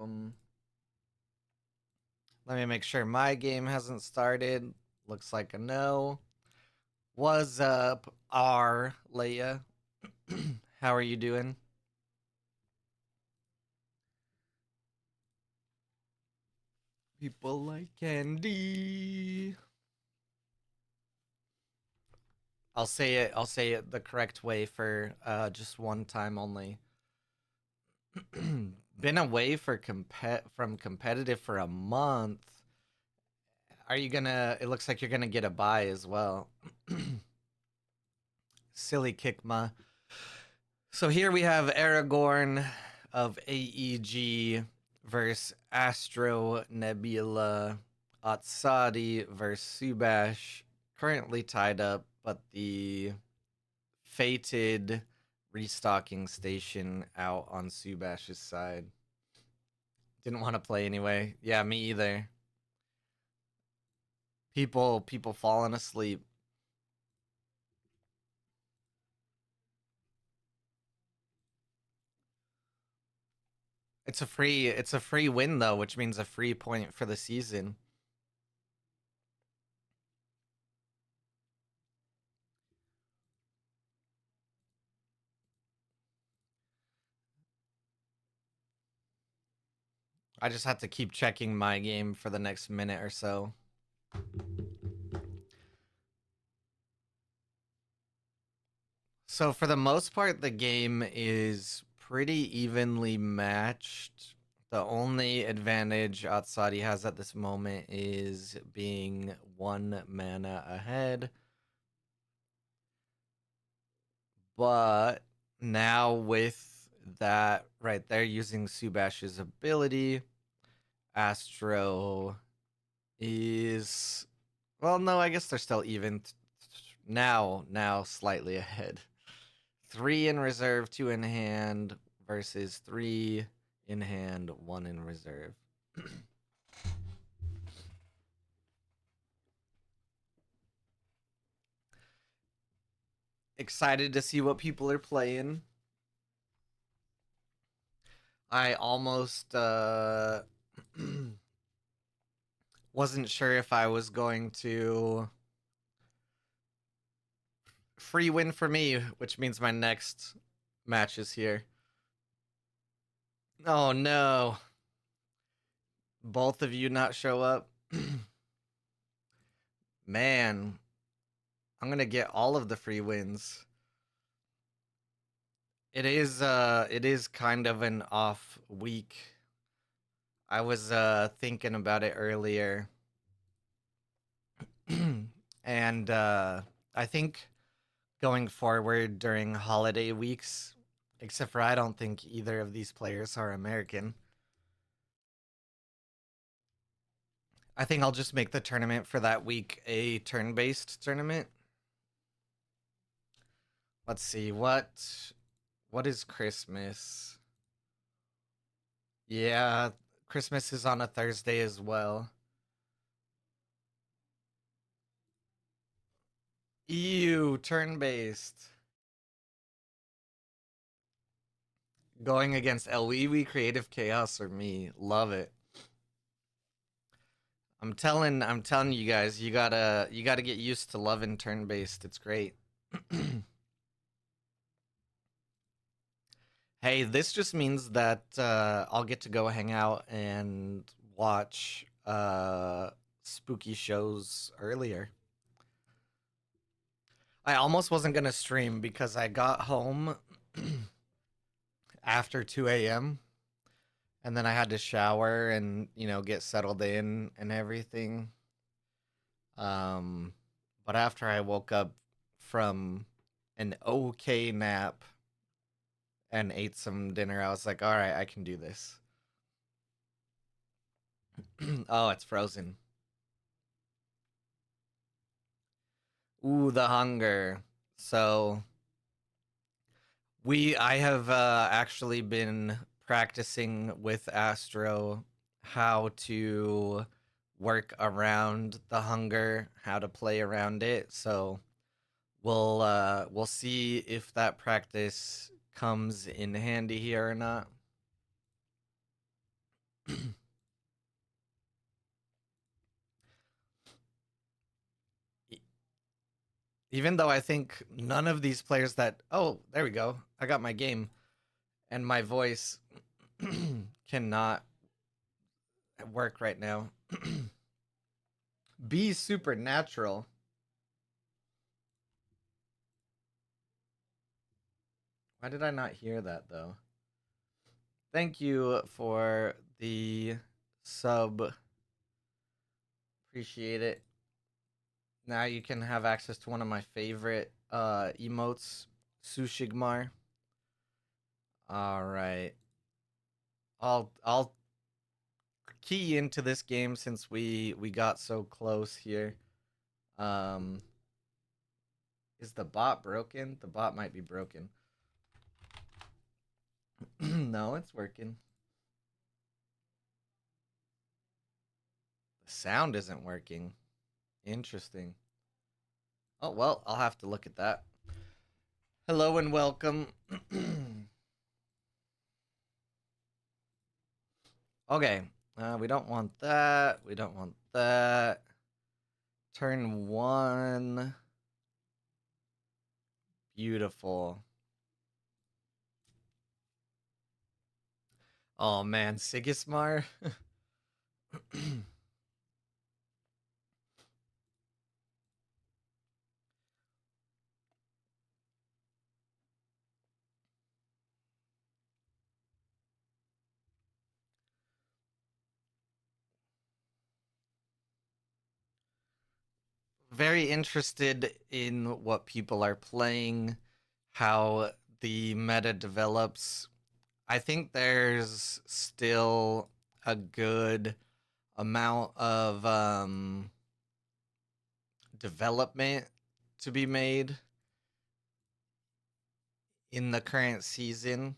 Let me make sure my game hasn't started. Looks like a no. What's up, R Leia? How are you doing? People like candy. I'll say it the correct way for just one time only. Been away from competitive for a month. Are you gonna? It looks like you're gonna get a buy as well. Silly Kikma. So here we have Aragorn of AEG versus Astro Nebula Atsadi versus Subash. Currently tied up, but the fated restocking station out on Subash's side. Didn't want to play anyway. Yeah, me either. People falling asleep. It's a free win though, which means a free point for the season. I just have to keep checking my game for the next minute or so. So for the most part, the game is pretty evenly matched. The only advantage Atsadi has at this moment is being 1 mana ahead. But now with that right there, using Subash's ability, Astro is, well, no, I guess they're still even. Now slightly ahead. 3 in reserve, 2 in hand versus 3 in hand, 1 in reserve. Excited to see what people are playing. I almost wasn't sure if I was going to free win for me, which means my next match is here. Oh no. Both of you not show up. Man, I'm going to get all of the free wins. It is kind of an off week. I was thinking about it earlier. And I think going forward during holiday weeks, except for I don't think either of these players are American. I think I'll just make the tournament for that week a turn-based tournament. Let's see what is Christmas? Yeah, Christmas is on a Thursday as well. Ew, turn-based. Going against Elwiwi Creative Chaos or me. Love it. I'm telling you guys, you gotta get used to loving turn-based. It's great. Hey, this just means that I'll get to go hang out and watch spooky shows earlier. I almost wasn't gonna stream because I got home after 2 a.m. and then I had to shower and get settled in and everything. Um, but after I woke up from an okay nap and ate some dinner, I was like, all right, I can do this. Oh, it's frozen. Ooh, the hunger. So I have actually been practicing with Astro how to work around the hunger, how to play around it. So we'll see if that practice comes in handy here or not. Even though I think none of these players that there we go. I got my game and my voice cannot work right now. Be supernatural. Why did I not hear that though? Thank you for the sub. Appreciate it. Now you can have access to one of my favorite emotes, Sushigmar. All right. I'll key into this game since we got so close here. Um is the bot broken? The bot might be broken. No, it's working. The sound isn't working. Interesting. Oh, well, I'll have to look at that. Hello and welcome. Okay. We don't want that. We don't want that. Turn 1. Beautiful. Oh man, Sigismar. Very interested in what people are playing, how the meta develops. I think there's still a good amount of development to be made in the current season.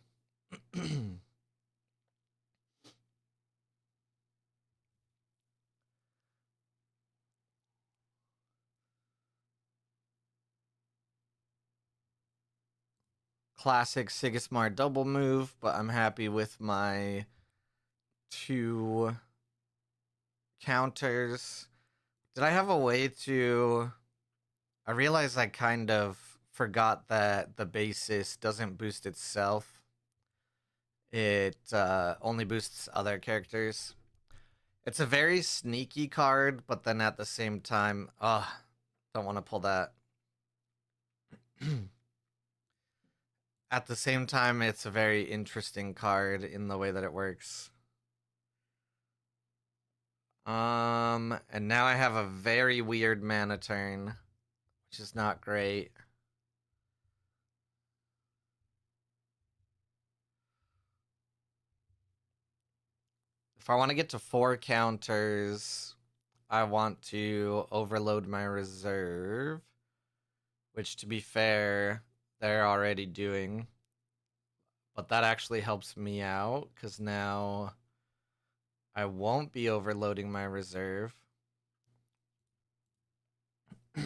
Classic Sigismar double move, but I'm happy with my 2 counters. Did I have a way to... I realized I kind of forgot that the basis doesn't boost itself. It only boosts other characters. It's a very sneaky card, but then at the same time, don't want to pull that. At the same time, it's a very interesting card in the way that it works. And now I have a very weird mana turn, which is not great. If I want to get to 4 counters, I want to overload my reserve, which to be fair, they're already doing. But that actually helps me out, because now I won't be overloading my reserve. I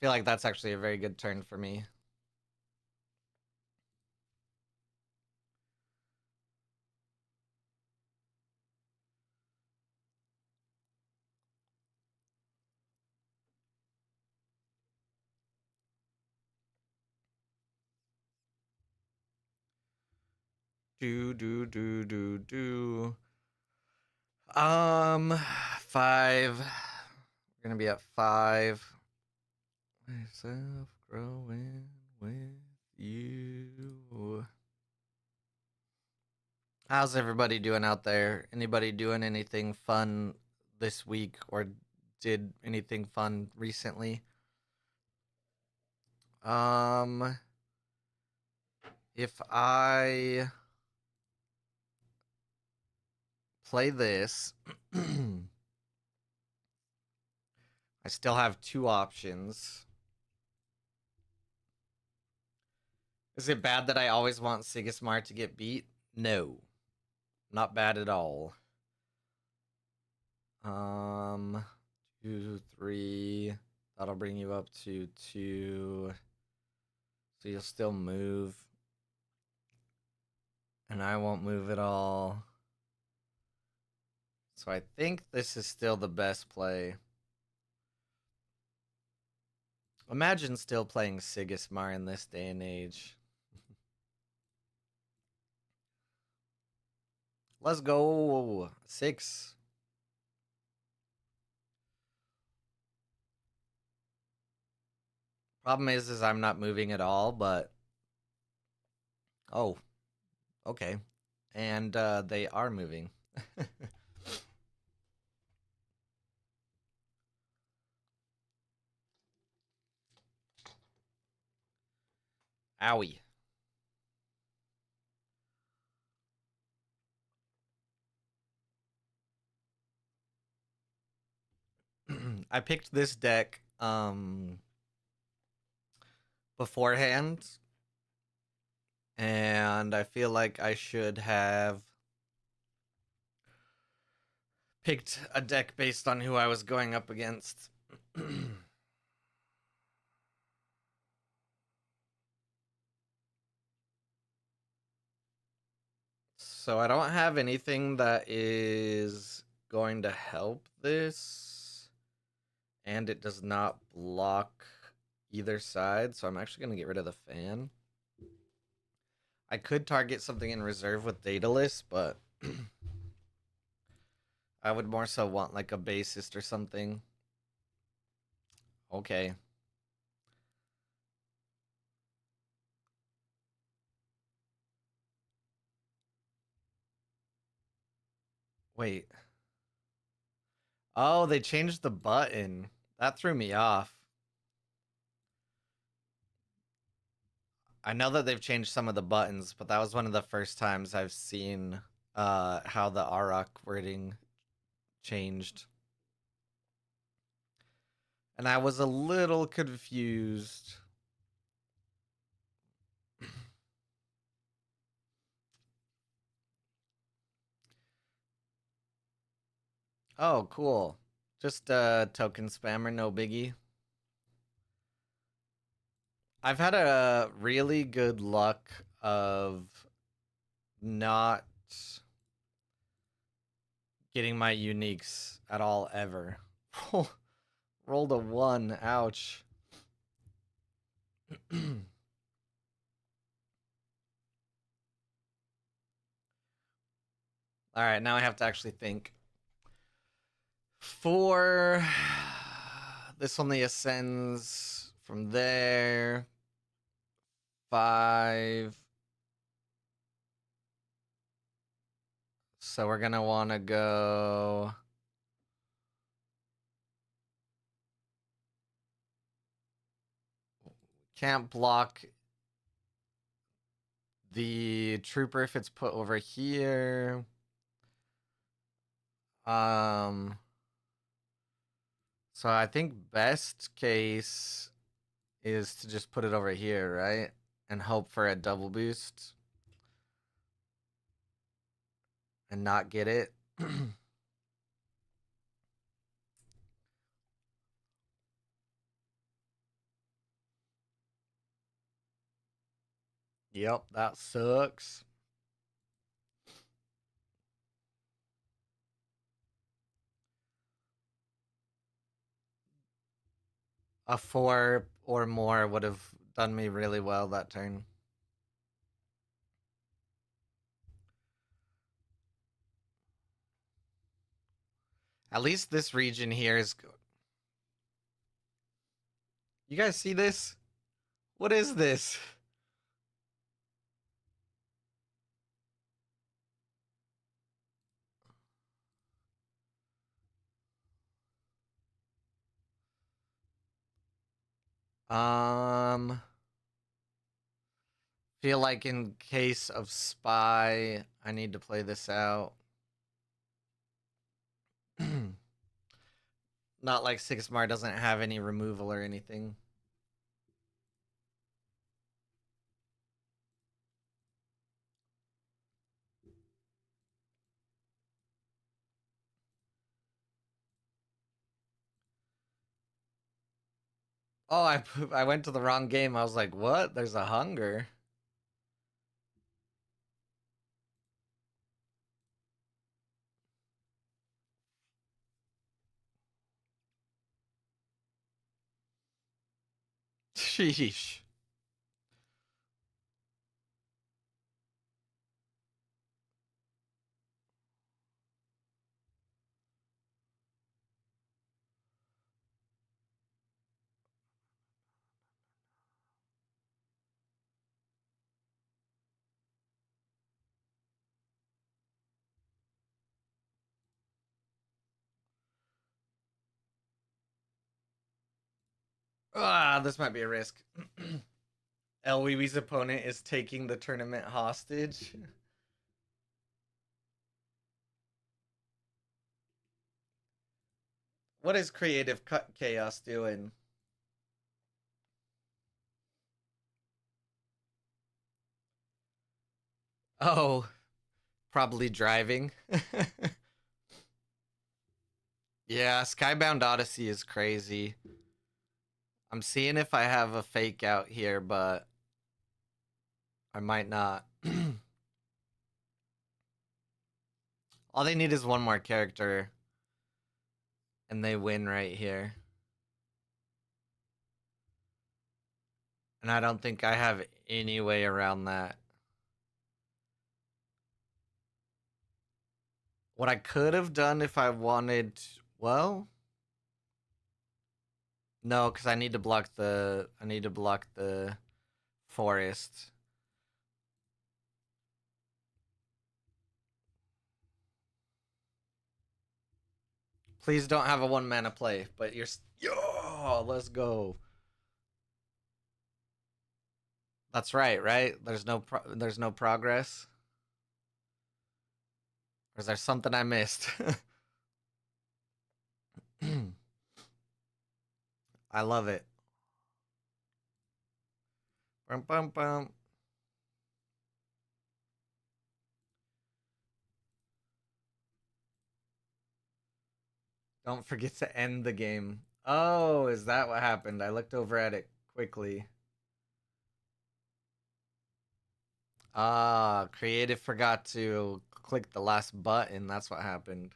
feel like that's actually a very good turn for me. Do. 5. We're gonna be at 5. Myself growing with you. How's everybody doing out there? Anybody doing anything fun this week or did anything fun recently? If I play this, I still have 2 options. Is it bad that I always want Sigismar to get beat? No. Not bad at all. 2, 3. That'll bring you up to 2. So you'll still move. And I won't move at all. So I think this is still the best play. Imagine still playing Sigismar in this day and age. Let's go. 6. Problem is I'm not moving at all, but... Oh, okay. And they are moving. Owie. I picked this deck beforehand, and I feel like I should have picked a deck based on who I was going up against. So I don't have anything that is going to help this, and it does not block either side, so I'm actually going to get rid of the fan. I could target something in reserve with Daedalus, but I would more so want like a bassist or something. Okay. Wait. Oh, they changed the button. That threw me off. I know that they've changed some of the buttons, but that was one of the first times I've seen how the Arak wording changed. And I was a little confused. Oh, cool. Just token spammer, no biggie. I've had a really good luck of not getting my uniques at all ever. Rolled a 1. Ouch. All right, now I have to actually think. 4. This only ascends from there. 5. So we're going to want to go... Can't block the trooper if it's put over here. So I think best case is to just put it over here, right? And hope for a double boost. And not get it. Yep, that sucks. A 4 or more would have done me really well that turn. At least this region here is... You guys see this? What is this? Feel like in case of spy, I need to play this out. Not like Sigismar doesn't have any removal or anything. Oh, I went to the wrong game. I was like, what? There's a hunger. Sheesh. Ah, this might be a risk. LWB's opponent is taking the tournament hostage. What is Creative Chaos doing? Oh, probably driving. Yeah, Skybound Odyssey is crazy. I'm seeing if I have a fake out here, but I might not. All they need is one more character, and they win right here. And I don't think I have any way around that. What I could have done if I wanted, well, no, because I need to block the forest. Please don't have a one mana play, but you're yo, let's go. That's right, right? There's no progress. Or is there something I missed? I love it. Bum, bum, bum. Don't forget to end the game. Oh, is that what happened? I looked over at it quickly. Ah, Creative forgot to click the last button. That's what happened.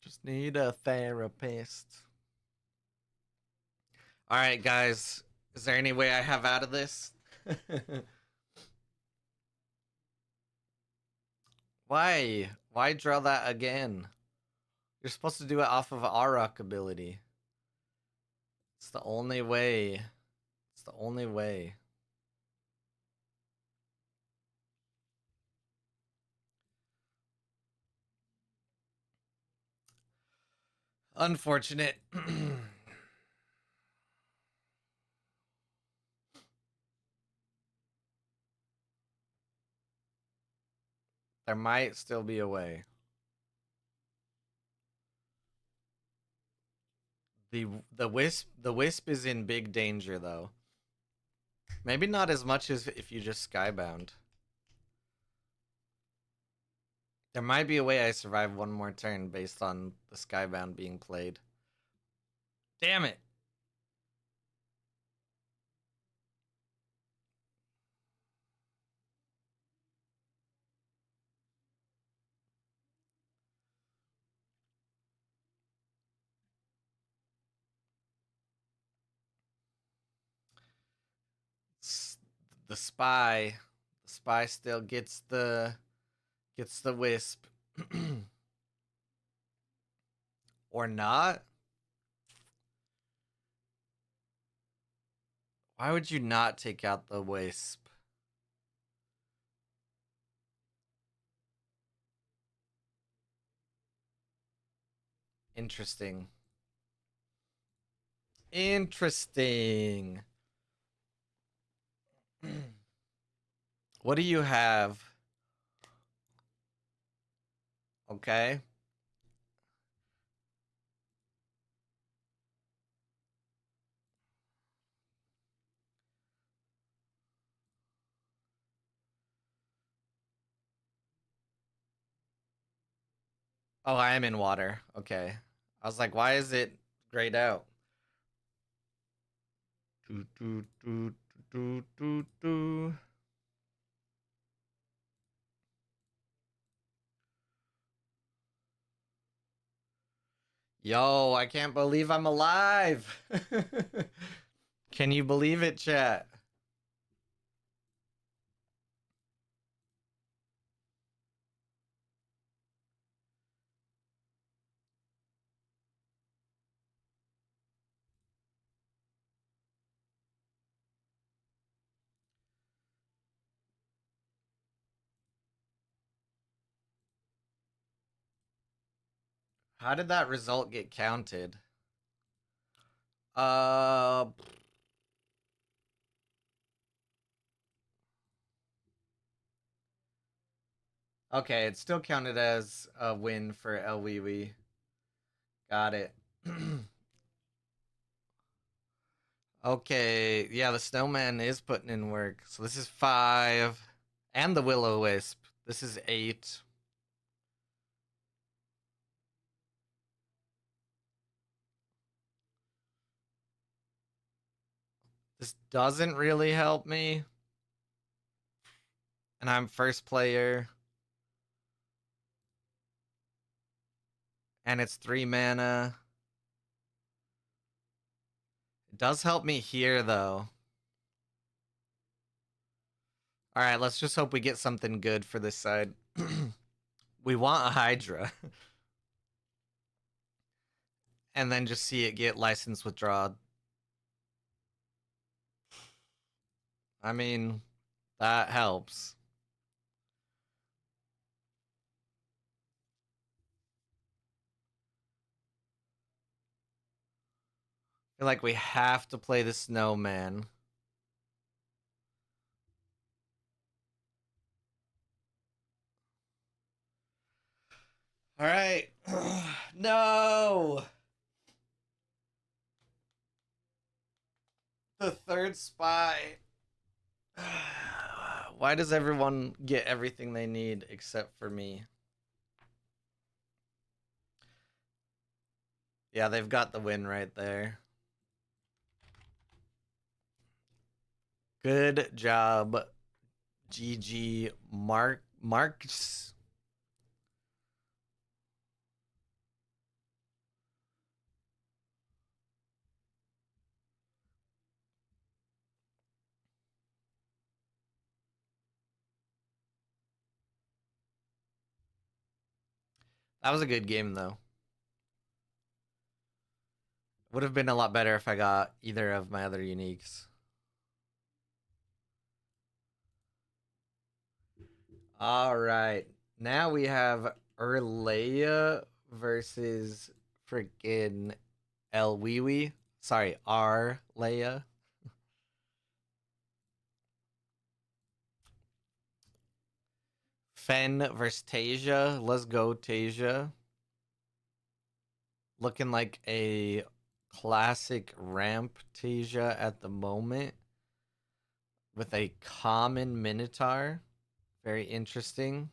Just need a therapist. All right, guys. Is there any way I have out of this? Why? Why draw that again? You're supposed to do it off of Auroch ability. It's the only way. It's the only way. Unfortunate. There might still be a way. The wisp is in big danger though. Maybe not as much as if you just skybound. There might be a way I survive one more turn based on the skybound being played. Damn it. The spy. The spy still gets the wisp. Or not? Why would you not take out the wisp? Interesting. Interesting. What do you have? Okay. Oh, I am in water. Okay. I was like, why is it grayed out? Do, do, do, do, do, do. Yo, I can't believe I'm alive. Can you believe it, chat? How did that result get counted? Uh, okay, it's still counted as a win for El Wee. Got it. Okay, yeah, the snowman is putting in work. So this is 5. And the will-o-wisp. This is 8. This doesn't really help me. And I'm first player. And it's 3 mana. It does help me here, though. Alright, let's just hope we get something good for this side. We want a Hydra. And then just see it get license withdrawn. I mean, that helps. I feel like we have to play the snowman. Alright. No! The third spy. Why does everyone get everything they need except for me? Yeah, they've got the win right there. Good job, GG Marks. That was a good game, though. Would have been a lot better if I got either of my other uniques. All right. Now we have Erleia versus freaking El Wee. Sorry, Arleia. Fen versus Tasia. Let's go, Tasia. Looking like a classic ramp Tasia at the moment with a common Minotaur. Very interesting.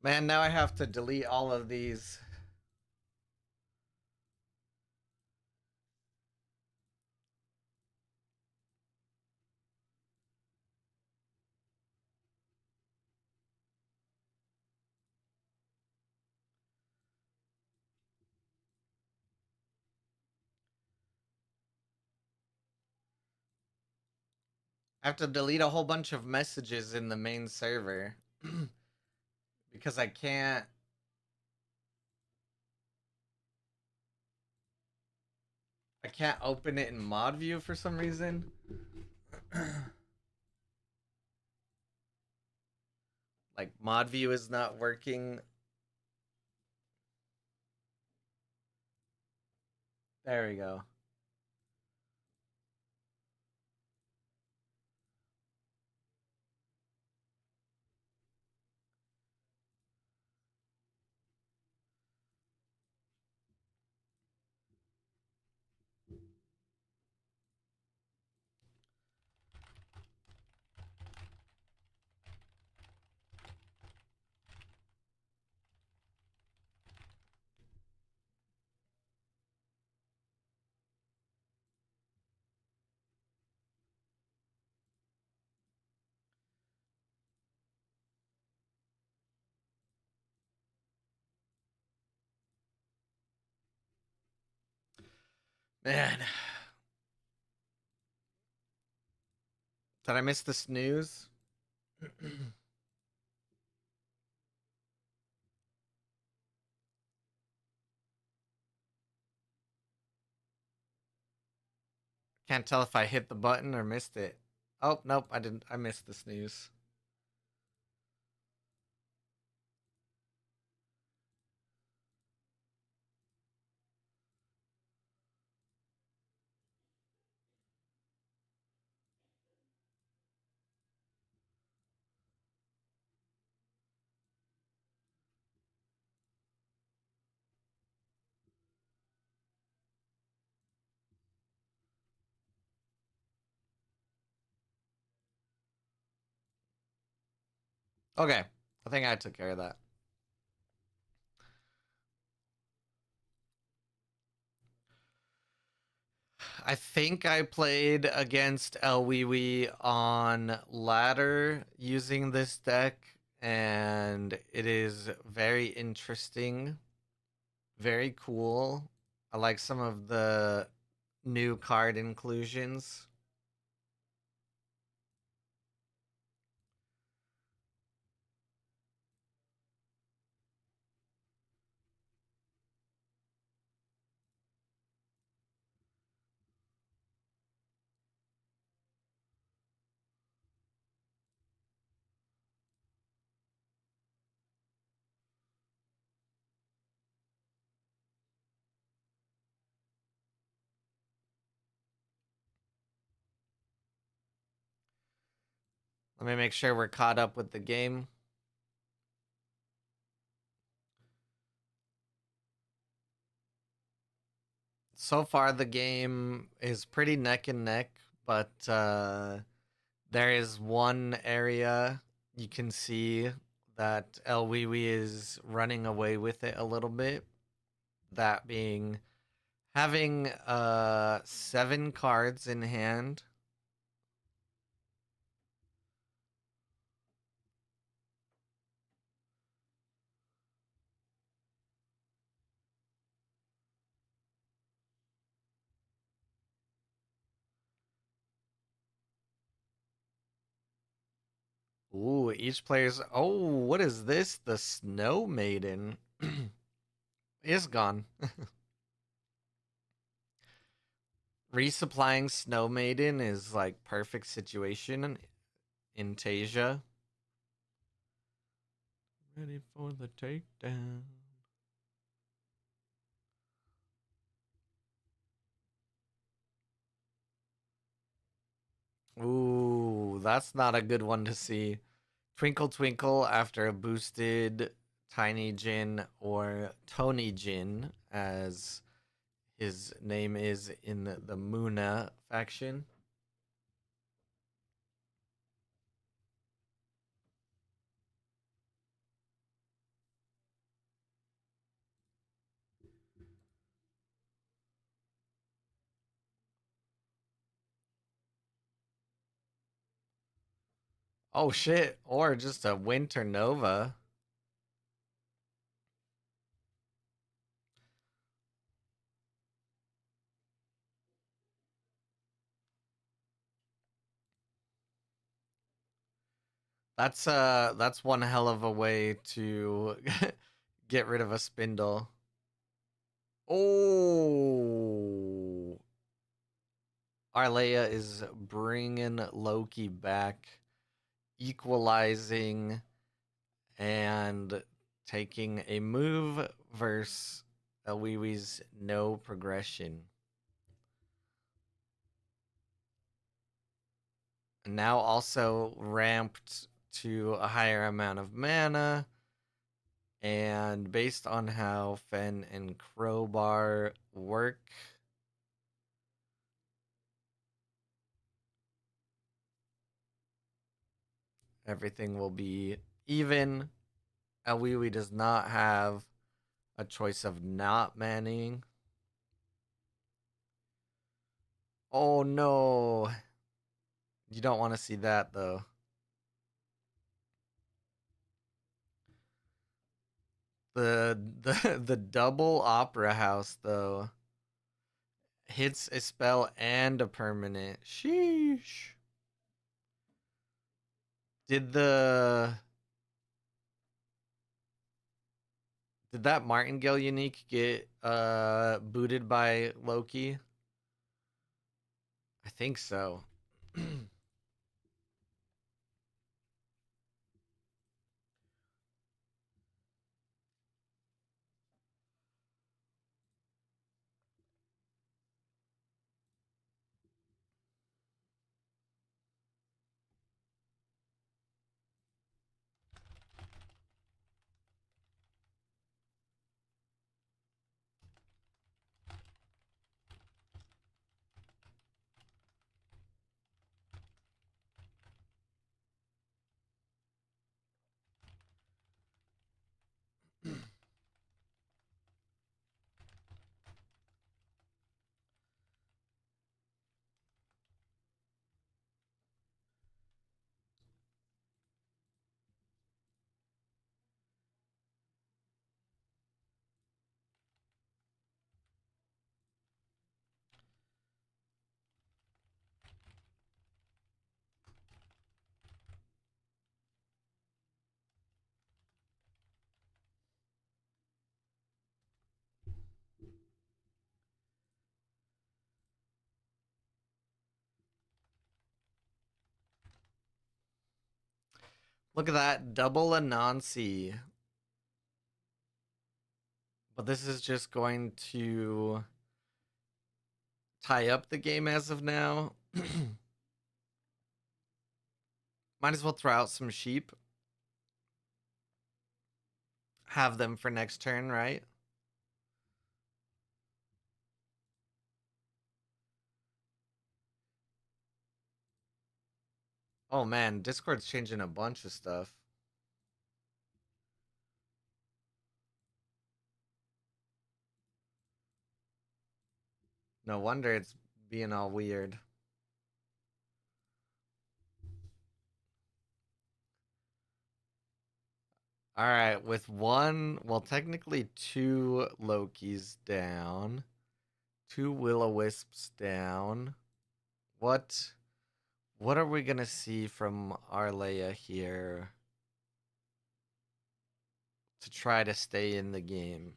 Man, now I have to delete all of these. I have to delete a whole bunch of messages in the main server because I can't open it in mod view for some reason. Like mod view is not working. There we go. Man, did I miss the snooze? Can't tell if I hit the button or missed it. Oh, nope, I didn't. I missed the snooze. Okay, I think I took care of that. I think I played against Elwiwi on ladder using this deck, and it is very interesting, very cool. I like some of the new card inclusions. Let me make sure we're caught up with the game. So far, the game is pretty neck and neck, but there is one area you can see that El is running away with it a little bit. That being having 7 cards in hand. Ooh, each player's. Oh, what is this? The Snow Maiden is gone. Resupplying Snow Maiden is like perfect situation in Tasia. Ready for the takedown. Ooh, that's not a good one to see. Twinkle Twinkle after a boosted Tiny Jin or Tony Jin, as his name is in the Muna faction. Oh shit, or just a Winter Nova. That's one hell of a way to get rid of a spindle. Oh, Arleia is bringing Loki back, equalizing and taking a move versus Awiwi's no progression. And now also ramped to a higher amount of mana. And based on how Fen and Crowbar work, everything will be even. Awiwi does not have a choice of not manning. Oh no. You don't want to see that though. The double opera house though hits a spell and a permanent. Sheesh. Did the did that Martingale unique get booted by Loki? I think so. Look at that double Anansi. But this is just going to tie up the game as of now. Might as well throw out some sheep. Have them for next turn, right? Oh man, Discord's changing a bunch of stuff. No wonder it's being all weird. All right, with one, well, technically two Lokis down, two Will-O-Wisps down. What are we gonna see from Arleia here to try to stay in the game?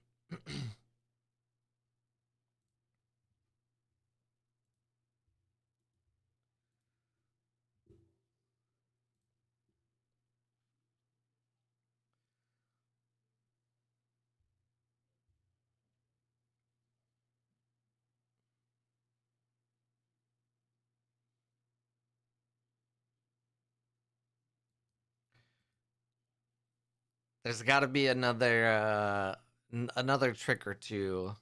There's got to be another trick or two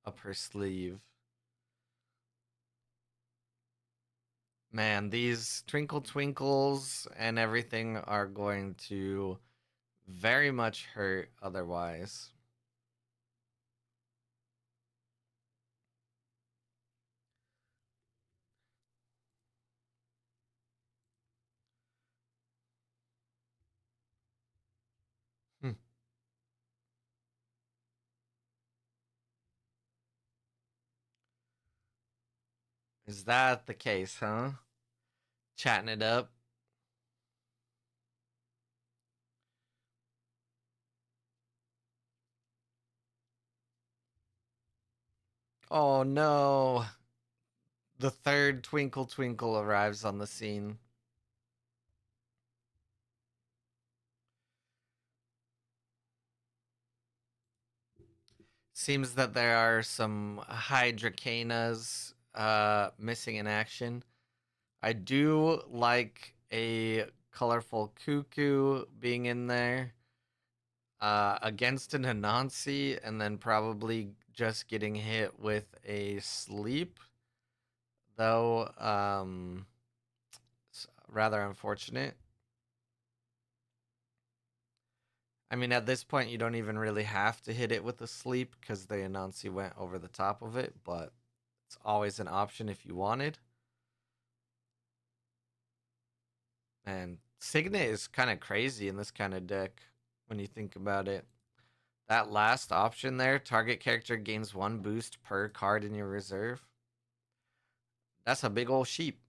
up her sleeve. Man, these twinkle twinkles and everything are going to very much hurt otherwise. Hmm. Is that the case, huh? Chatting it up. Oh no. The third twinkle twinkle arrives on the scene. Seems that there are some Hydrocanas missing in action. I do like a colorful Cuckoo being in there against an Anansi, and then probably just getting hit with a sleep, though rather unfortunate. I mean, at this point, you don't even really have to hit it with a sleep because the Anansi went over the top of it, but it's always an option if you wanted. And Signet is kind of crazy in this kind of deck when you think about it. That last option there, target character gains 1 boost per card in your reserve. That's a big old sheep.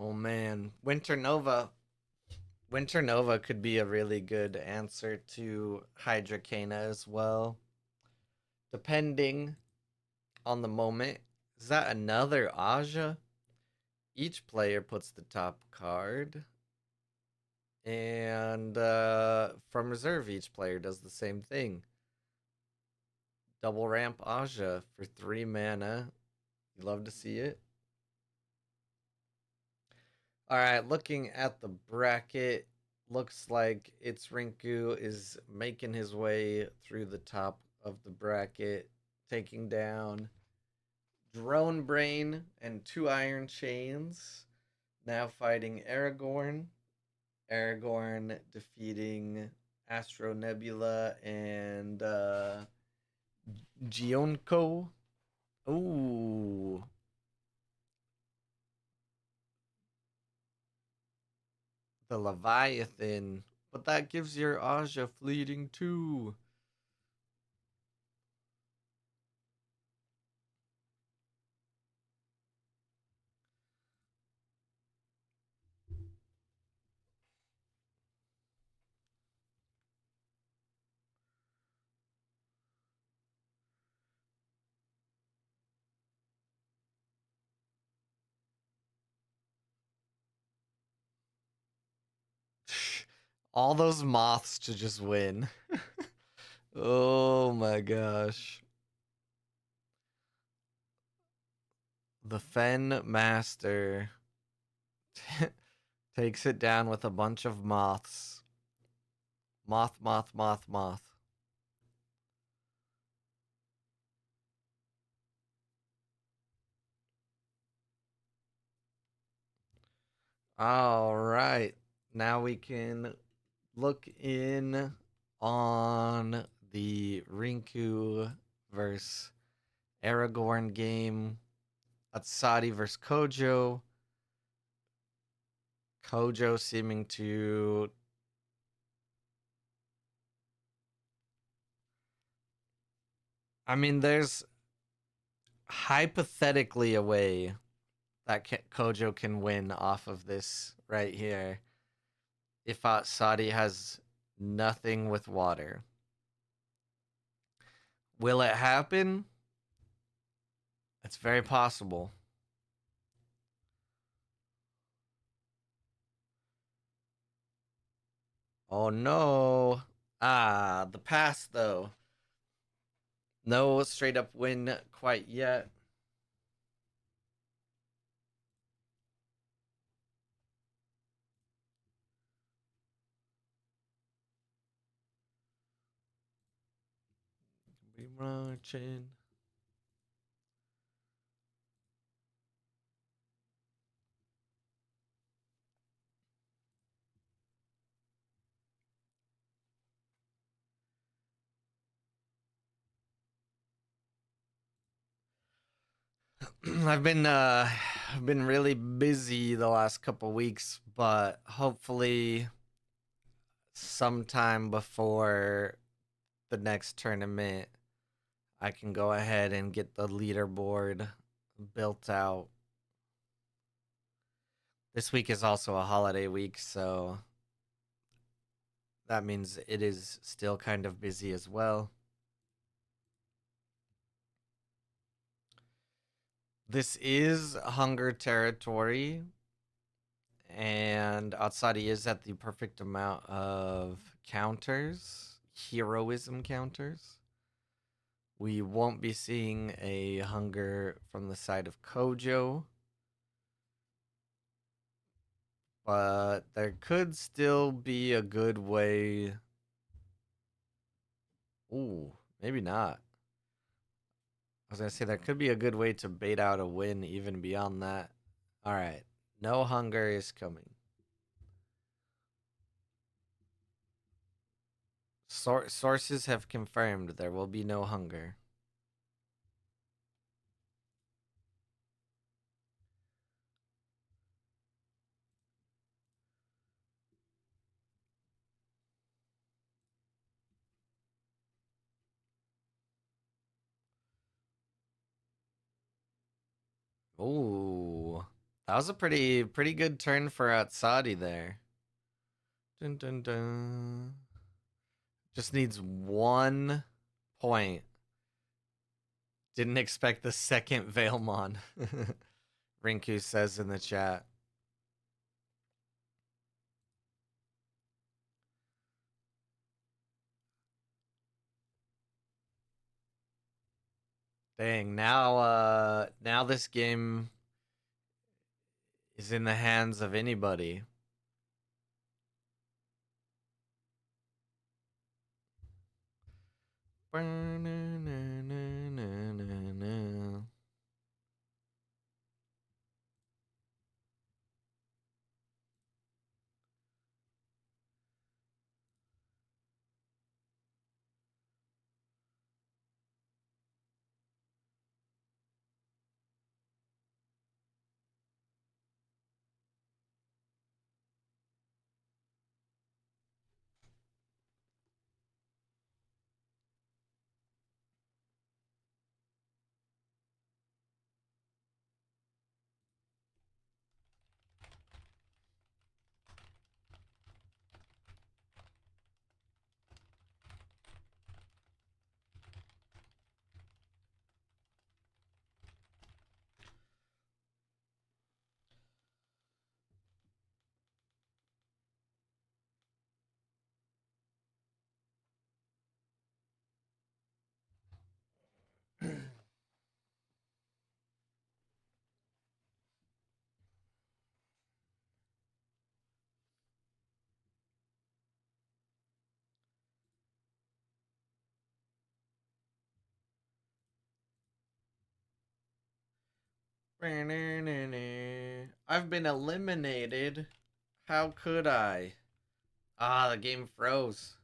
Oh man, Winter Nova. Winter Nova could be a really good answer to Hydrocana as well, depending on the moment. Is that another Aja? Each player puts the top card, and from reserve, each player does the same thing. Double ramp Aja for 3 mana. You love to see it. All right, looking at the bracket, looks like its Rinku is making his way through the top of the bracket, taking down Drone Brain and 2 Iron Chains. Now fighting Aragorn. Aragorn defeating Astro Nebula and Gionko. Ooh, the Leviathan. But that gives your Aja fleeting too. All those moths to just win. Oh my gosh. The Fen Master takes it down with a bunch of moths. Moth, moth, moth, moth. All right. Now we can look in on the Rinku versus Aragorn game. Atsadi versus Kojo. Kojo seeming to. I mean, there's hypothetically a way that Kojo can win off of this right here if Atsadi has nothing with water. Will it happen? It's very possible. Oh no. Ah, the pass though. No straight up win quite yet. Be marching. I've been I've been really busy the last couple weeks, but hopefully sometime before the next tournament, I can go ahead and get the leaderboard built out. This week is also a holiday week, so that means it is still kind of busy as well. This is hunger territory, and Atsari is at the perfect amount of counters, heroism counters. We won't be seeing a hunger from the side of Kojo, but there could still be a good way. Ooh, maybe not. I was gonna say there could be a good way to bait out a win even beyond that. All right, no hunger is coming. Sources have confirmed there will be no hunger. Ooh, that was a pretty good turn for Atsadi there. Dun dun dun. Just needs 1 point. Didn't expect the second Veilmon. Rinku says in the chat. Dang, now this game is in the hands of anybody. I've been eliminated. How could I? Ah, the game froze.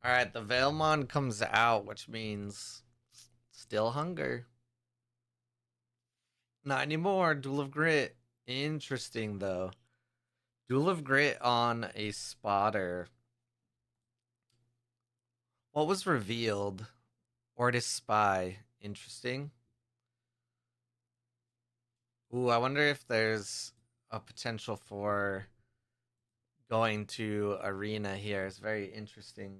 Alright, the Veilmon comes out, which means still hunger. Not anymore. Duel of Grit. Interesting, though. Duel of Grit on a spotter. What was revealed? Ortis Spy. Interesting. Ooh, I wonder if there's a potential for going to Arena here. It's very interesting.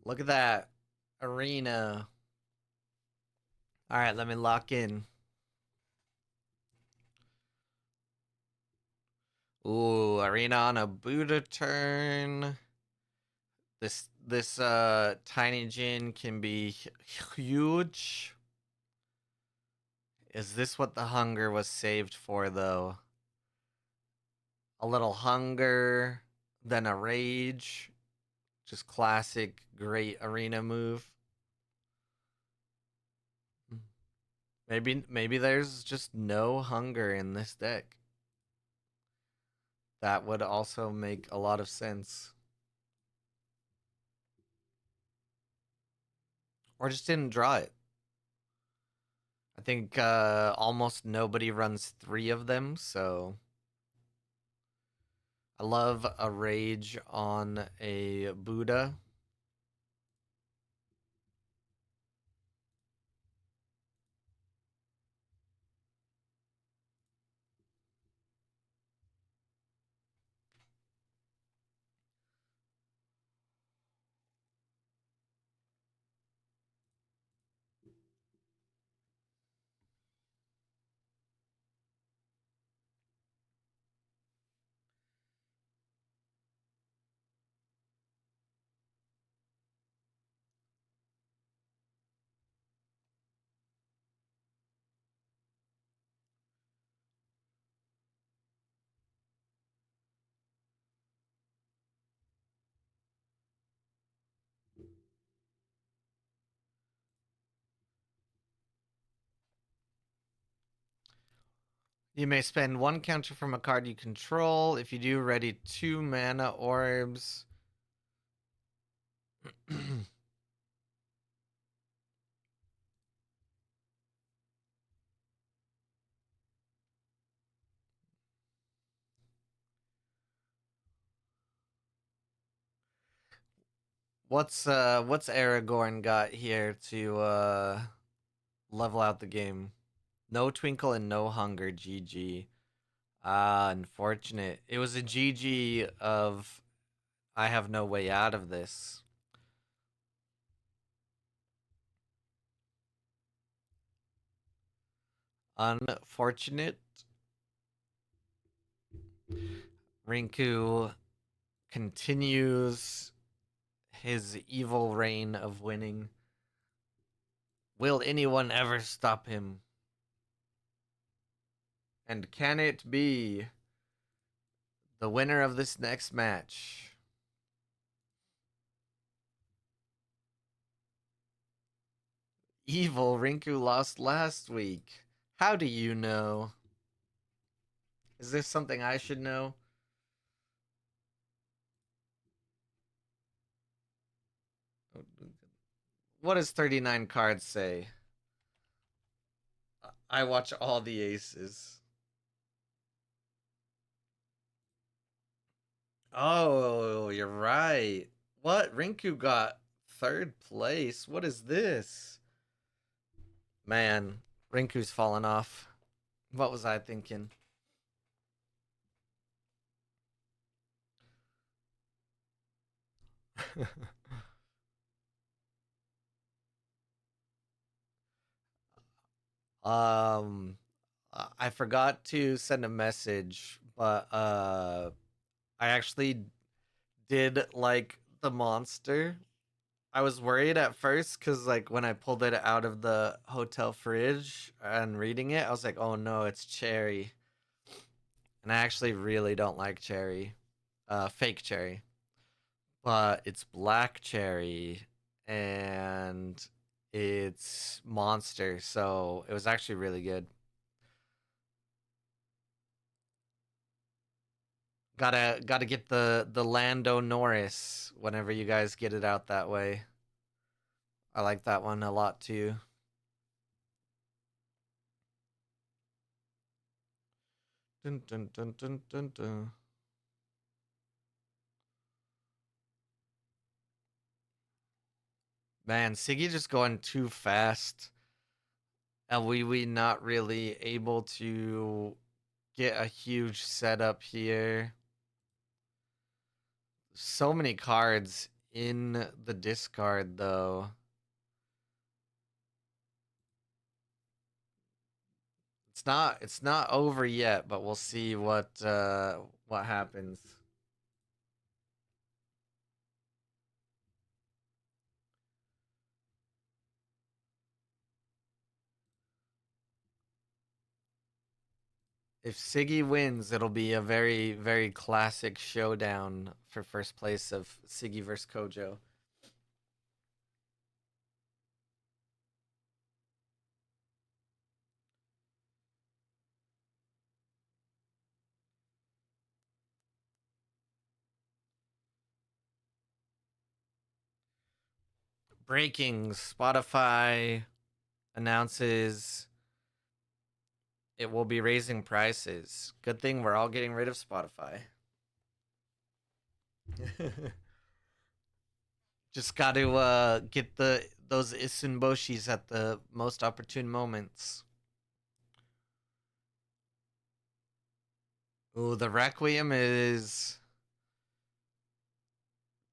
Look at that. Arena. Alright, let me lock in. Ooh, arena on a Buddha turn. This tiny Jin can be huge. Is this what the hunger was saved for though? A little hunger, then a rage. Just classic great arena move. Maybe there's just no hunger in this deck. That would also make a lot of sense. Or just didn't draw it. I think almost nobody runs 3 of them, so I love a rage on a Buddha. You may spend 1 counter from a card you control. If you do, ready 2 mana orbs. What's Aragorn got here to level out the game? No twinkle and no hunger, GG. Ah, unfortunate. It was a GG of I have no way out of this. Unfortunate. Rinku continues his evil reign of winning. Will anyone ever stop him? And can it be the winner of this next match? Evil Rinku lost last week. How do you know? Is this something I should know? What does 39 cards say? I watch all the aces. Oh, you're right. What? Rinku got 3rd place? What is this? Man, Rinku's fallen off. What was I thinking? um I forgot to send a message, but I actually did like the monster. I was worried at first cuz like when I pulled it out of the hotel fridge and reading it, I was like, "Oh no, it's cherry." And I actually really don't like cherry. Fake cherry. But it's black cherry and it's monster, so it was actually really good. Gotta get the Lando Norris whenever you guys get it out that way. I like that one a lot too. Dun, dun, dun, dun, dun, dun. Man, Siggy just going too fast. And we not really able to get a huge setup here. So many cards in the discard though. It's not over yet, but we'll see what happens. If Siggy wins, it'll be a very, very classic showdown for first place of Siggy versus Kojo. Breaking: Spotify announces it will be raising prices. Good thing we're all getting rid of Spotify. Just got to get those Isunboshis at the most opportune moments. Ooh, the Requiem is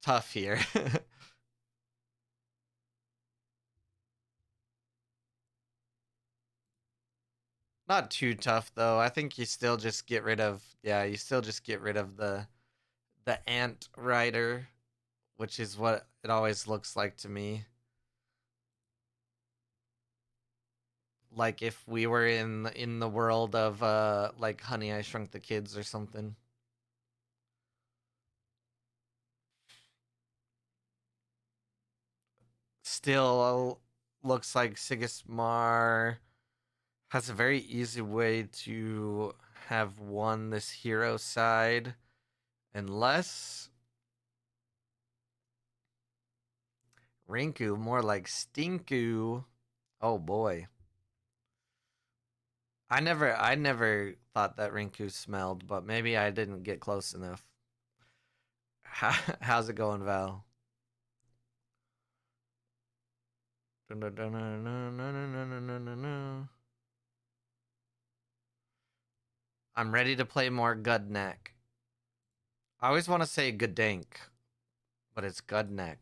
tough here. Not too tough though. I think you still just get rid of you still just get rid of the ant rider, which is what it always looks like to me. Like if we were in the world of like Honey I Shrunk the Kids or something. Still looks like Sigismar has a very easy way to have won this hero side unless Rinku, more like Stinku. Oh boy. I never thought that Rinku smelled, but maybe I didn't get close enough. How's it going, Val? I'm ready to play more Gudnek. I always want to say Gudank, but it's Gudnek.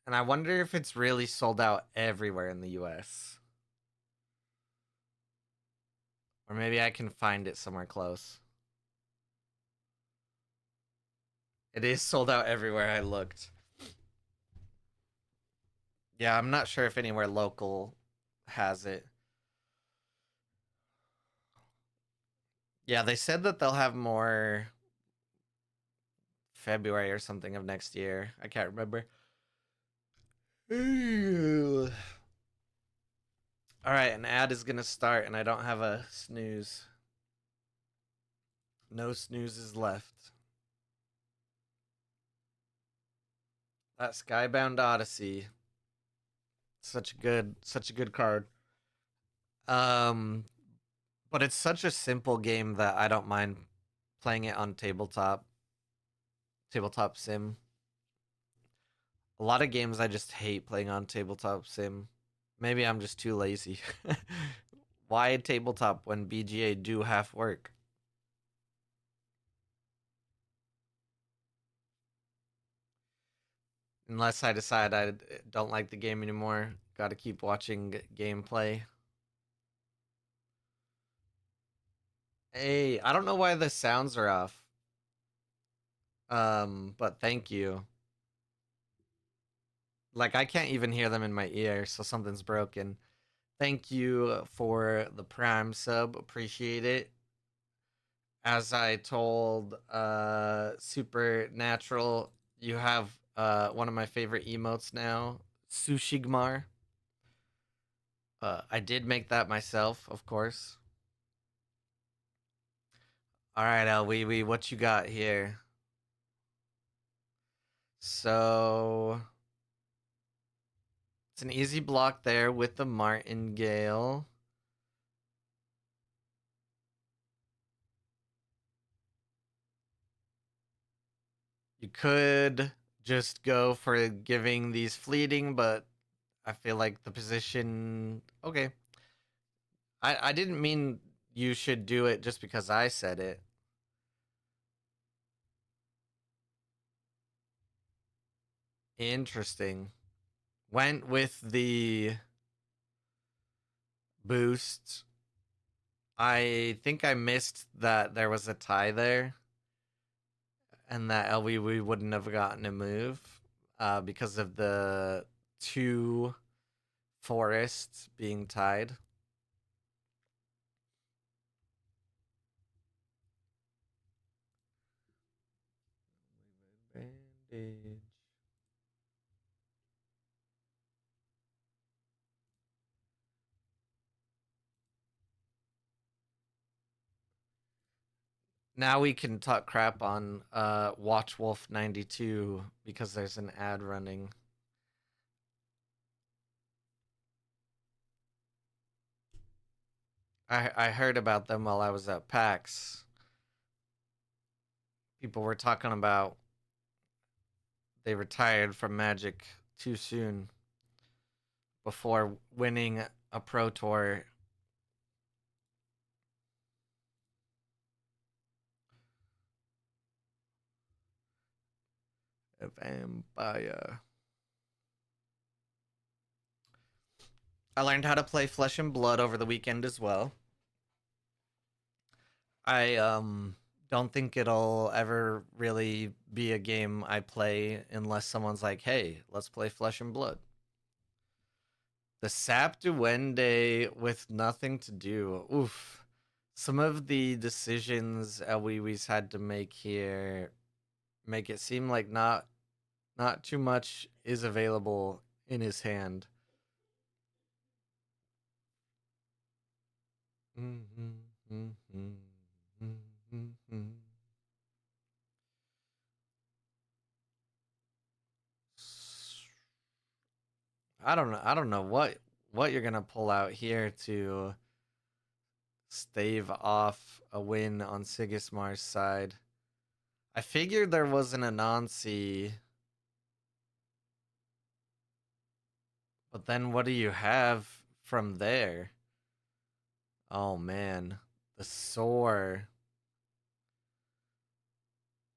And I wonder if it's really sold out everywhere in the US. Or maybe I can find it somewhere close. It is sold out everywhere I looked. Yeah, I'm not sure if anywhere local has it. Yeah, they said that they'll have more February or something of next year. I can't remember. All right, an ad is going to start, and I don't have a snooze. No snoozes left. That Skybound Odyssey. Such a good card. Um, but it's such a simple game that I don't mind playing it on tabletop sim. A lot of games I just hate playing on tabletop sim. Maybe I'm just too lazy. Why tabletop when BGA do half work? Unless I decide I don't like the game anymore, got to keep watching gameplay. Hey, I don't know why the sounds are off. But thank you. Like I can't even hear them in my ear, so something's broken. Thank you for the Prime sub. Appreciate it. As I told Supernatural, you have one of my favorite emotes now, Sushigmar. I did make that myself, of course. All right, Wee, what you got here? So it's an easy block there with the Martingale. You could just go for giving these fleeting, but I feel like the position. Okay, I didn't mean you should do it just because I said it. Interesting. Went with the boost. I think I missed that there was a tie there and that LWW wouldn't have gotten a move because of the two forests being tied. Bandage. Now we can talk crap on Watchwolf 92 because there's an ad running. I heard about them while I was at PAX. People were talking about they retired from Magic too soon before winning a Pro Tour. A vampire. I learned how to play Flesh and Blood over the weekend as well. I don't think it'll ever really be a game I play unless someone's like, "Hey, let's play Flesh and Blood." The Sap Duende with nothing to do. Oof. Some of the decisions Elwiwi's had to make here make it seem like not too much is available in his hand. Mm-hmm, mm-hmm, mm-hmm, mm-hmm. I don't know what you're gonna pull out here to stave off a win on Sigismar's side. I figured there was an Anansi, but then what do you have from there? Oh man, the Soar.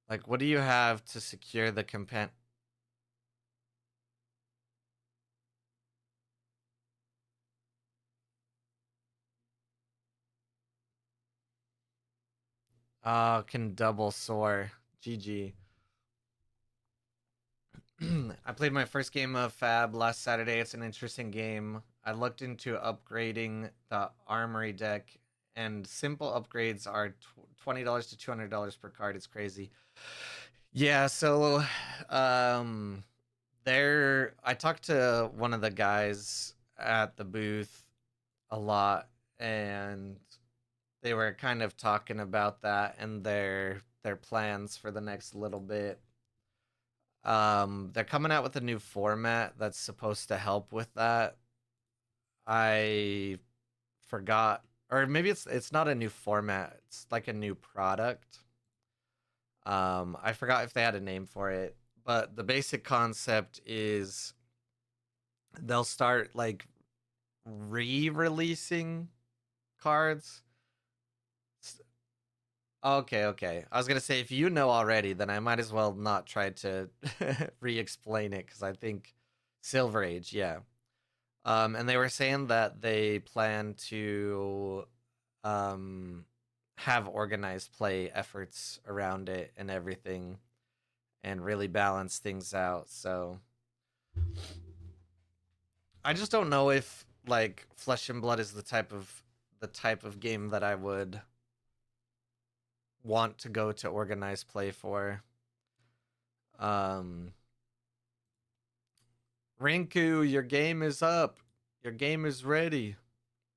Like, what do you have to secure the compen? Can double Soar. GG. I played my first game of Fab last Saturday. It's an interesting game. I looked into upgrading the Armory deck, and simple upgrades are $20 to $200 per card. It's crazy. Yeah, so um, there. I talked to one of the guys at the booth a lot, and they were kind of talking about that and their plans for the next little bit. They're coming out with a new format that's supposed to help with that. I forgot, or maybe it's not a new format. It's like a new product. I forgot if they had a name for it, but the basic concept is they'll start like re-releasing cards. Okay, okay. I was gonna say if you know already, then I might as well not try to re-explain it because I think Silver Age, yeah. And they were saying that they plan to um, have organized play efforts around it and everything, and really balance things out. So I just don't know if like Flesh and Blood is the type of game that I would want to go to organized play for. Um, Rinku, your game is up. Your game is ready.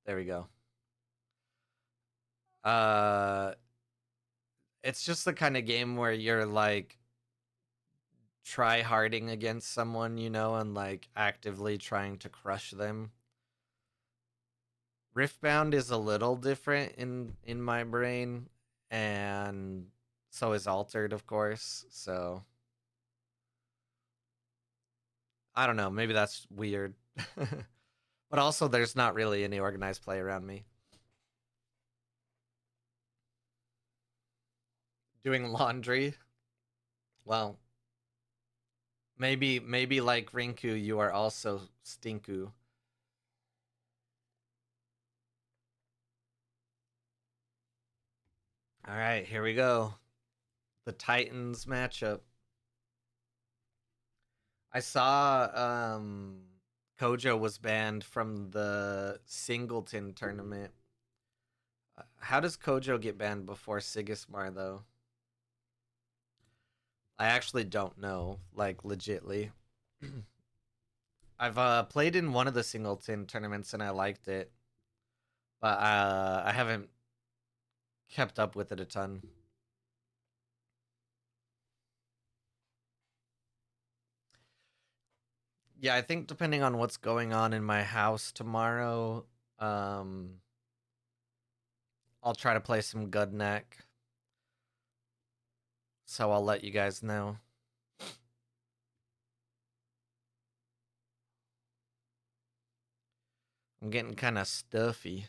There we go. Uh, it's just the kind of game where you're like try harding against someone, and like actively trying to crush them. Riftbound is a little different in my brain, and so is Altered, of course. So I don't know. Maybe that's weird, but also there's not really any organized play around me. Doing laundry. Well, maybe like Rinku, you are also stinku. All right, here we go. The Titans matchup. I saw Kojo was banned from the Singleton tournament. How does Kojo get banned before Sigismar though? I actually don't know, like legitly. I've played in one of the Singleton tournaments and I liked it, but I haven't kept up with it a ton. Yeah, I think depending on what's going on in my house tomorrow, um, I'll try to play some good neck. So I'll let you guys know. I'm getting kind of stuffy.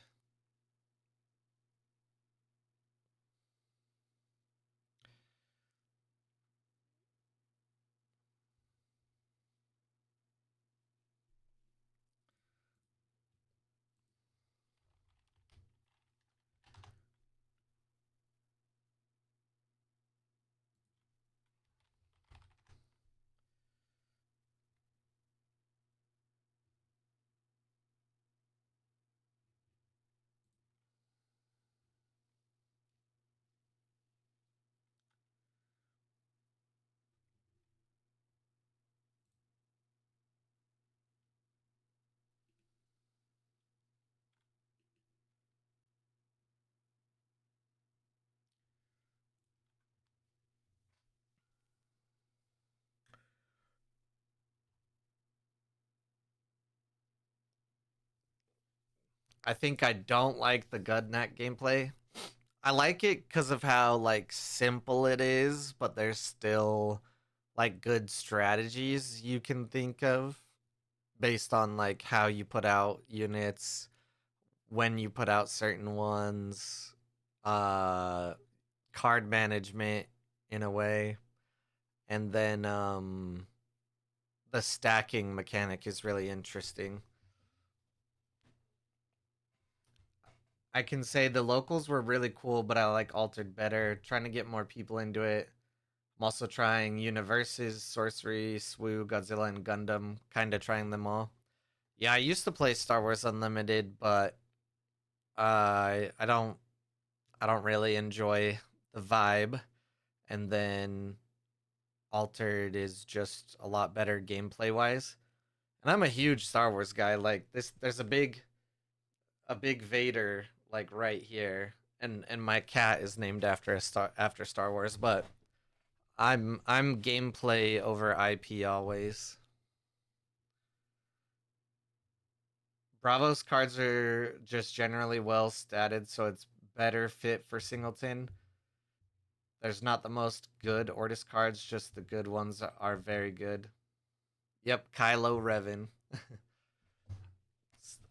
I think I don't like the Gudnak gameplay. I like it because of how like simple it is, but there's still like good strategies you can think of based on like how you put out units, when you put out certain ones, uh card management in a way. And then the stacking mechanic is really interesting. I can say the locals were really cool, but I like altered better. Trying to get more people into it. I'm also trying universes, sorcery, SWU, Godzilla, and Gundam. Kind of trying them all. Yeah, I used to play Star Wars Unlimited, but I don't really enjoy the vibe. And then Altered is just a lot better gameplay wise. And I'm a huge Star Wars guy. Like this, there's a big Vader like right here, and my cat is named after Star Wars. But I'm gameplay over IP always. Bravos cards are just generally well statted, so it's better fit for Singleton. There's not the most good Ortis cards, just the good ones are very good. Yep, Kylo Revan.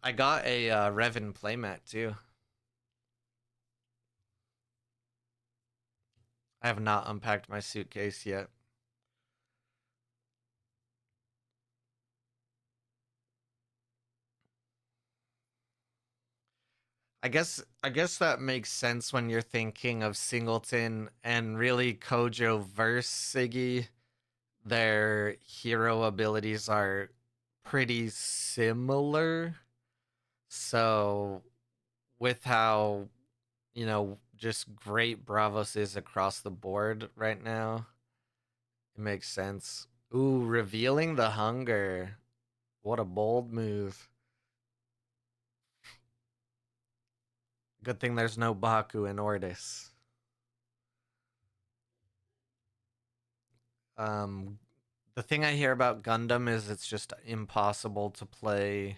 I got a Revan playmat too. I have not unpacked my suitcase yet. I guess that makes sense when you're thinking of Singleton and really Kojo versus Siggy. Their hero abilities are pretty similar. So with how, just great Bravos is across the board right now, it makes sense. Ooh, revealing the hunger. What a bold move. Good thing there's no Baku in Ordis. Um, the thing I hear about Gundam is it's just impossible to play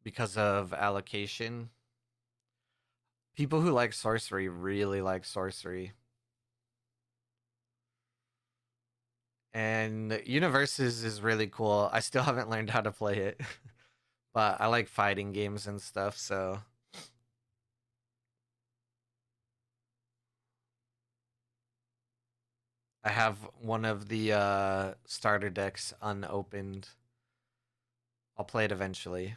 because of allocation. People who like sorcery really like sorcery. And Universes is really cool. I still haven't learned how to play it, but I like fighting games and stuff, so I have one of the starter decks unopened. I'll play it eventually.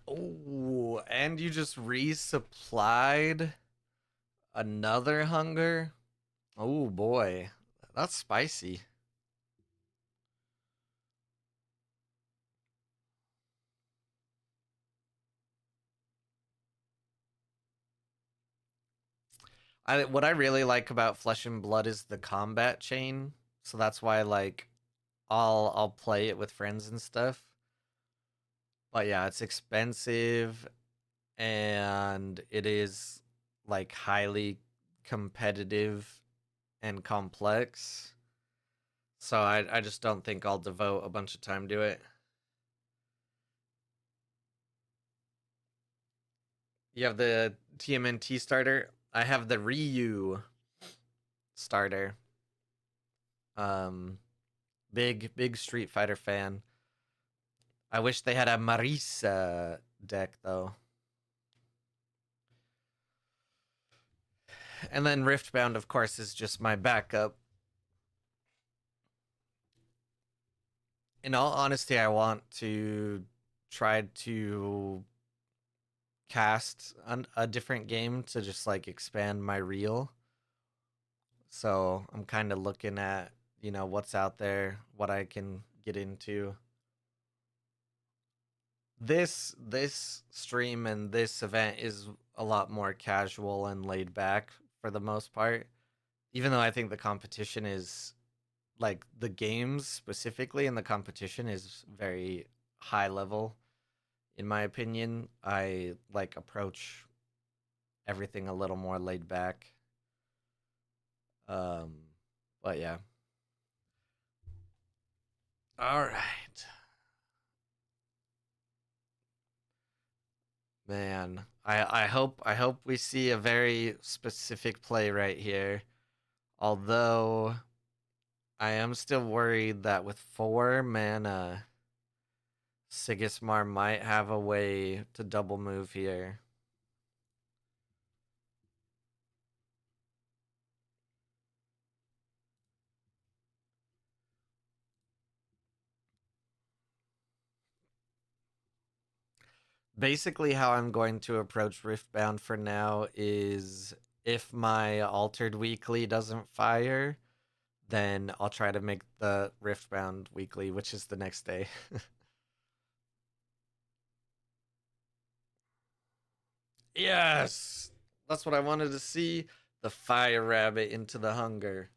Oh, and you just resupplied another hunger? Oh boy. That's spicy. What I really like about Flesh and Blood is the combat chain. So that's why like I'll play it with friends and stuff. But yeah, it's expensive and it is like highly competitive and complex. So I just don't think I'll devote a bunch of time to it. You have the TMNT starter. I have the Ryu starter. Um, big Street Fighter fan. I wish they had a Marisa deck though. And then Riftbound, of course, is just my backup. In all honesty, I want to try to cast a different game to just like expand my reel. So I'm kind of looking at, what's out there, what I can get into. This stream and this event is a lot more casual and laid back for the most part. Even though I think the competition is like the games specifically and the competition is very high level in my opinion. I like approach everything a little more laid back. Um but yeah. All right. Man, I hope we see a very specific play right here. Although I am still worried that with 4 mana, Sigismar might have a way to double move here. Basically, how I'm going to approach Riftbound for now is if my Altered Weekly doesn't fire, then I'll try to make the Riftbound Weekly, which is the next day. Yes! That's what I wanted to see. The Fire Rabbit into the Hunger.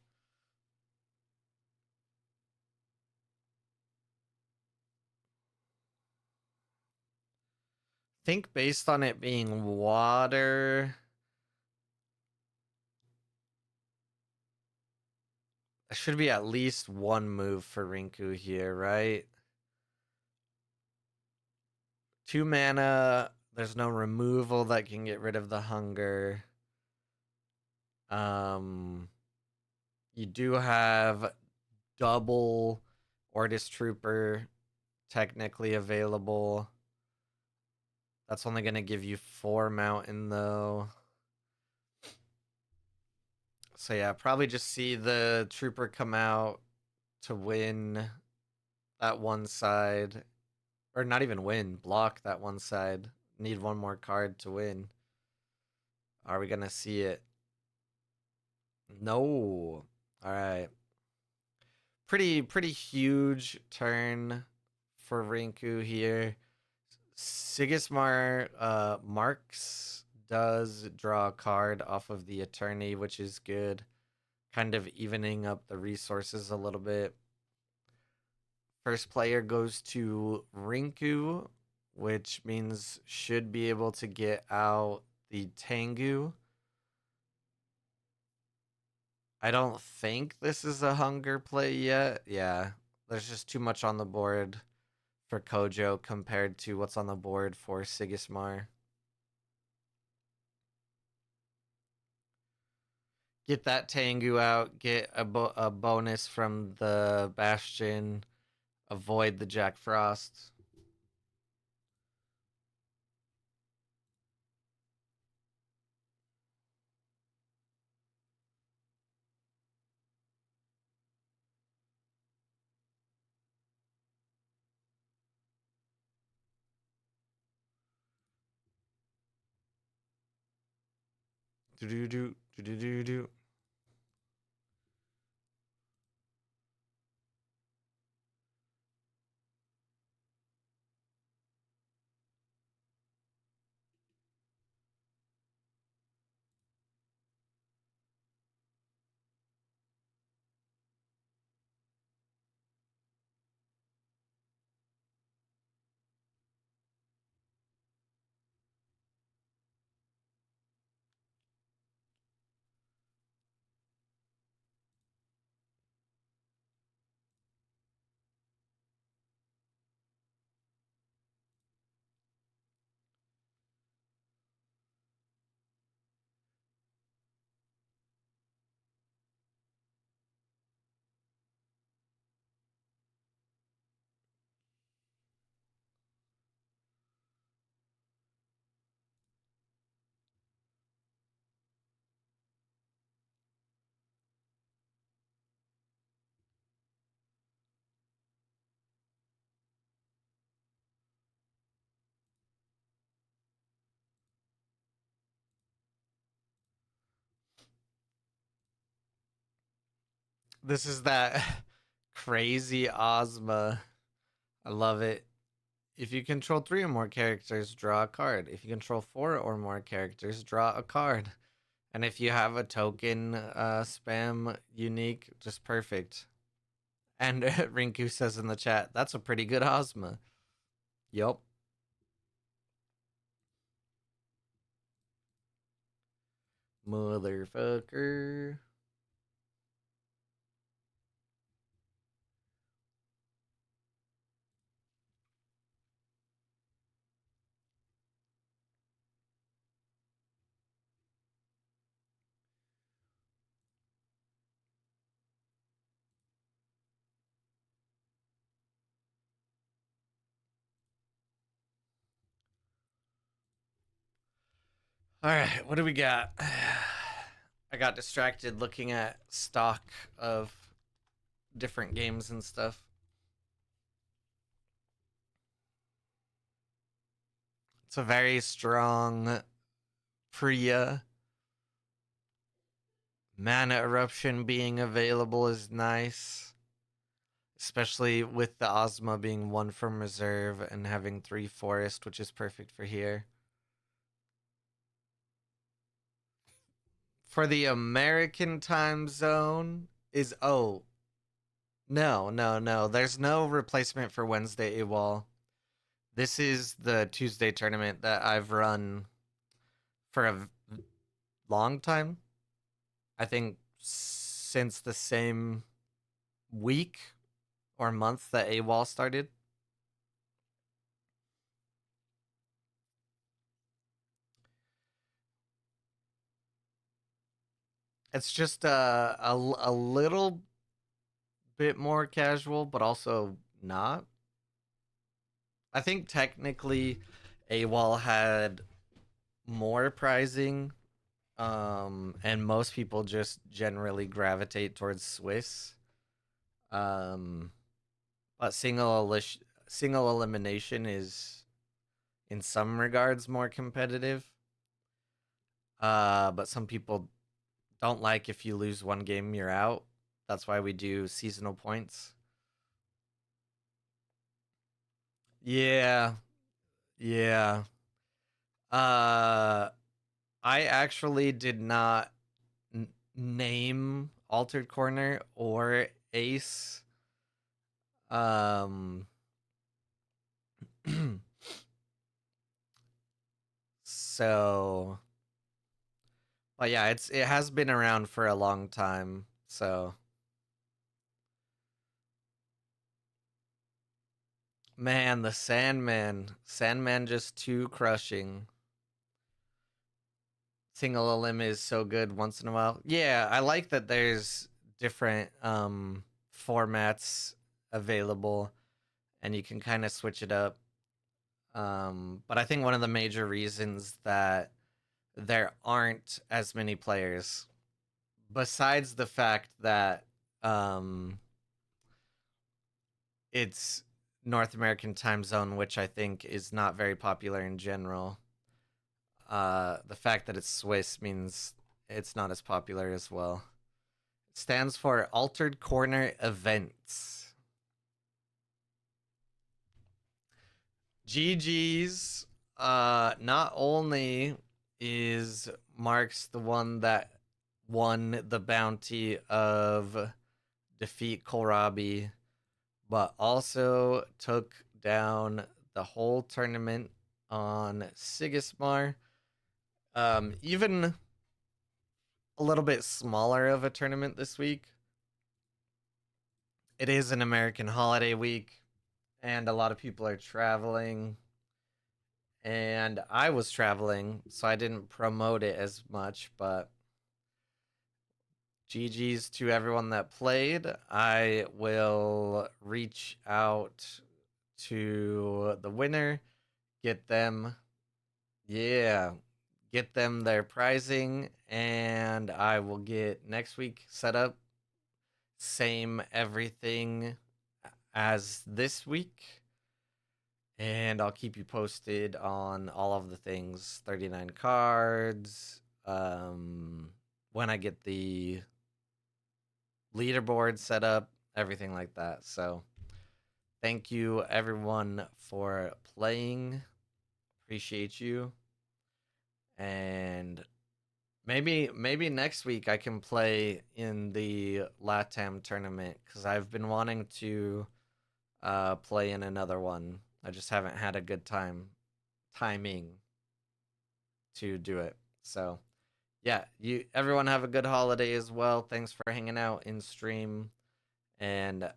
Think based on it being water, there should be at least one move for Rinku here, right? 2 mana. There's no removal that can get rid of the hunger. Um, you do have double Ortis Trooper technically available. That's only going to give you 4 mountain though. So yeah, probably just see the Trooper come out to win that one side. Or not even win, block that one side. Need one more card to win. Are we going to see it? No. All right. Pretty huge turn for Rinku here. Sigismar Marks does draw a card off of the Attorney, which is good. Kind of evening up the resources a little bit. First player goes to Rinku, which means should be able to get out the Tengu. I don't think this is a hunger play yet. Yeah, there's just too much on the board for Kojo compared to what's on the board for Sigismar. Get that Tengu out. Get a bonus from the Bastion. Avoid the Jack Frost. Do do do do do do do. This is that crazy Ozma. I love it. If you control 3 or more characters, draw a card. If you control 4 or more characters, draw a card. And if you have a token spam unique, just perfect. And Rinku says in the chat, that's a pretty good Ozma. Yup. Motherfucker. All right, what do we got? I got distracted looking at stock of different games and stuff. It's a very strong Priya. Mana Eruption being available is nice. Especially with the Ozma being 1 from reserve and having 3 forest, which is perfect for here. For the American time zone is no. There's no replacement for Wednesday AWOL. This is the Tuesday tournament that I've run for a long time. I think since the same week or month that AWOL started. It's just a little bit more casual, but also not. I think technically AWOL had more prizing, and most people just generally gravitate towards Swiss. Um, but single elimination is in some regards more competitive. But some people don't like if you lose one game, you're out. That's why we do seasonal points. Yeah, yeah. Uh, I actually did not name Altered Corner or Ace. Um, so, but yeah, it has been around for a long time. So, man, the Sandman just too crushing. Tingle-a-lim is so good once in a while. Yeah, I like that there's different formats available and you can kind of switch it up. But I think one of the major reasons that there aren't as many players, besides the fact that um, it's North American time zone, which I think is not very popular in general. The fact that it's Swiss means it's not as popular as well. It stands for Altered Corner Events. GG's not only is Marks the one that won the bounty of defeat Kohlrabi, but also took down the whole tournament on Sigismar. Even a little bit smaller of a tournament this week. It is an American holiday week, and a lot of people are traveling. And I was traveling, so I didn't promote it as much, but GG's to everyone that played. I will reach out to the winner, get them, yeah, get them their prizing, and I will get next week set up. Same everything as this week. And I'll keep you posted on all of the things 39 cards, when I get the leaderboard set up, everything like that. So, thank you everyone for playing. Appreciate you. And maybe next week I can play in the LATAM tournament because I've been wanting to play in another one. I just haven't had a good timing to do it. So yeah, you everyone have a good holiday as well. Thanks for hanging out in stream, and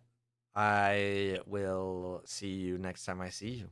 I will see you next time I see you.